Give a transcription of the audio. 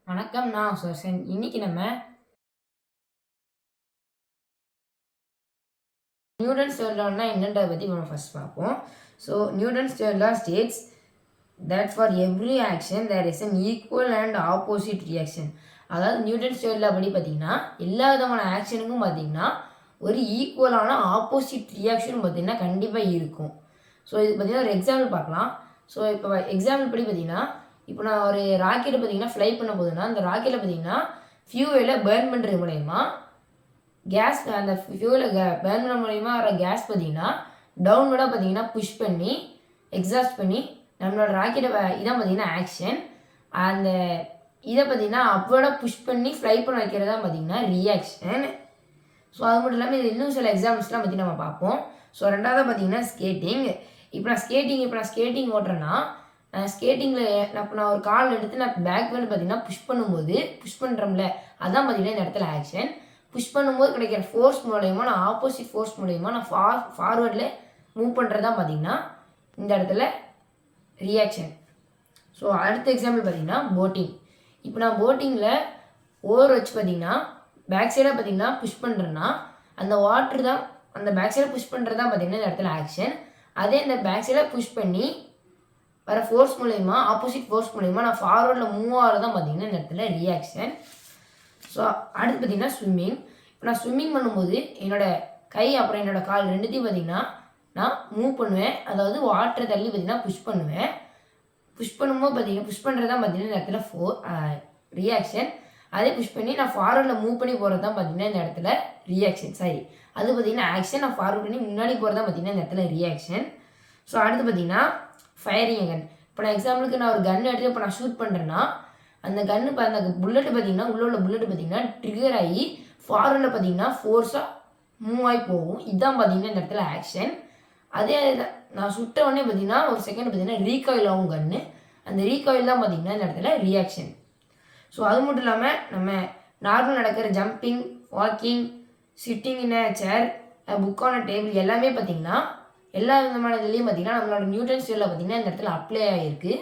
வணக்கம். நான் சோசன். இன்னைக்கு நம்ம நியூட்டன்ஸ் தேர்ட் லான்னா என்னன்றதை பற்றி நம்ம ஃபர்ஸ்ட் பார்ப்போம். So Newton's third law states that for every action there is an equal and opposite reaction. அதாவது நியூட்டன்ஸ் தேர்ட் லா படி பார்த்தீங்கன்னா எல்லா விதமான ஆக்ஷனுக்கும் பார்த்தீங்கன்னா ஒரு ஈக்குவலான ஆப்போசிட் ரியாக்ஷன் பார்த்தீங்கன்னா கண்டிப்பாக இருக்கும். ஸோ இது பார்த்தீங்கன்னா ஒரு எக்ஸாம்பிள் பார்க்கலாம். ஸோ இப்போ எக்ஸாம்பிள் படி பார்த்தீங்கன்னா இப்போ நான் ஒரு ராக்கெட்டை பார்த்தீங்கன்னா ஃப்ளை பண்ண போதுன்னா அந்த ராக்கெட்டில் பார்த்தீங்கன்னா ஃபியூவலை பேர்ன் பண்ணுறது மூலயமா கேஸ் அந்த ஃபியூவலை பேர்ன் பண்ண மூலயமா வர கேஸ் பார்த்தீங்கன்னா டவுன்வர்டாக பார்த்தீங்கன்னா புஷ் பண்ணி எக்ஸாஸ்ட் பண்ணி நம்மளோட ராக்கெட்டை இதான் பார்த்தீங்கன்னா ஆக்ஷன். அந்த இதை பார்த்தீங்கன்னா அப்வர்டாக புஷ் பண்ணி ஃப்ளை பண்ண வைக்கிறது தான் பார்த்தீங்கன்னா ரியாக்ஷன். ஸோ அது மட்டும் இல்லாமல் இது இன்னும் சில எக்ஸாம்பிள்ஸ்லாம் பற்றி நம்ம பார்ப்போம். ஸோ ரெண்டாவது பார்த்தீங்கன்னா ஸ்கேட்டிங். இப்போ நான் ஸ்கேட்டிங் ஓட்டுறேன்னா ஸ்கேட்டிங்கில் நான் ஒரு கால் எடுத்து நான் பேக் வந்து பார்த்தீங்கன்னா புஷ் பண்ணுறோம்ல அதான் பார்த்தீங்கன்னா இந்த இடத்துல ஆக்ஷன். புஷ் பண்ணும்போது கிடைக்கிற ஃபோர்ஸ் மூலயமா நான் ஆப்போசிட் ஃபோர்ஸ் மூலயமா நான் ஃபார்வர்டில் மூவ் பண்ணுறது தான் பார்த்தீங்கன்னா இந்த இடத்துல ரியாக்ஷன். ஸோ அடுத்த எக்ஸாம்பிள் பார்த்தீங்கன்னா போட்டிங். இப்போ நான் போட்டிங்கில் ஓவர் வச்சு பார்த்தீங்கன்னா பேக் சைடாக பார்த்தீங்கன்னா புஷ் பண்ணுறேன்னா அந்த வாட்ரு தான் அந்த பேக் சைடாக புஷ் பண்ணுறது தான் பார்த்தீங்கன்னா இந்த இடத்துல ஆக்ஷன். அதே இந்த பேக் சைடாக புஷ் பண்ணி வர ஃபோர்ஸ் மூலயமா ஆப்போசிட் ஃபோர்ஸ் மூலயமா நான் ஃபார்வர்டில் மூவ் ஆகிறது தான் பார்த்தீங்கன்னா இந்த இடத்துல ரியாக்ஷன். ஸோ அடுத்து பார்த்தீங்கன்னா ஸ்விம்மிங். இப்போ நான் ஸ்விம்மிங் பண்ணும்போது என்னோடய கை அப்புறம் என்னோடய கால் ரெண்டுத்தையும் பார்த்தீங்கன்னா நான் மூவ் பண்ணுவேன். அதாவது வாட்டரை தள்ளி பார்த்தீங்கன்னா புஷ் பண்ணுவேன். புஷ் பண்ணும்போது பார்த்தீங்கன்னா புஷ் பண்ணுறது தான் பார்த்தீங்கன்னா இந்த இடத்துல ரியாக்ஷன். அதே புஷ் பண்ணி நான் ஃபார்வர்டில் மூவ் பண்ணி போகிறது தான் பார்த்தீங்கன்னா இந்த இடத்துல ரியாக்ஷன். சரி, அது பார்த்தீங்கன்னா ஆக்ஷன். நான் ஃபார்வர்ட் பண்ணி முன்னாடி போகிறது தான் பார்த்தீங்கன்னா இந்த இடத்துல ரியாக்ஷன். ஸோ அடுத்து பார்த்தீங்கன்னா ஃபயரிங் கன். இப்போ நான் எக்ஸாம்பிளுக்கு நான் ஒரு கன் எடுத்து இப்போ நான் ஷூட் பண்ணுறேன்னா அந்த கன்று இப்போ அந்த புல்லெட்டு பார்த்தீங்கன்னா உள்ள புல்லெட்டு பார்த்தீங்கன்னா ட்ரிகர் ஆகி ஃபார்வர்டில் பார்த்தீங்கன்னா ஃபோர்ஸாக மூவ் ஆகி போகும். இதுதான் பார்த்தீங்கன்னா இந்த இடத்துல ஆக்ஷன். அதே நான் சுட்ட உடனே பார்த்தீங்கன்னா ஒரு செகண்ட் பார்த்தீங்கன்னா ரீகாயில் ஆகும் கன்று. அந்த ரீகாயில் தான் பார்த்தீங்கன்னா இந்த இடத்துல ரியாக்ஷன். ஸோ அது மட்டும் இல்லாமல் நம்ம நார்மல் நடக்கிற jumping, walking, sitting in a chair, book on a table எல்லாமே பார்த்தீங்கன்னா எல்லா விதமான இதுலேயும் பார்த்தீங்கன்னா நம்மளோட நியூட்டன்ஸ் தியரியில் பார்த்தீங்கன்னா இந்த இடத்துல அப்ளை ஆகிருக்கு.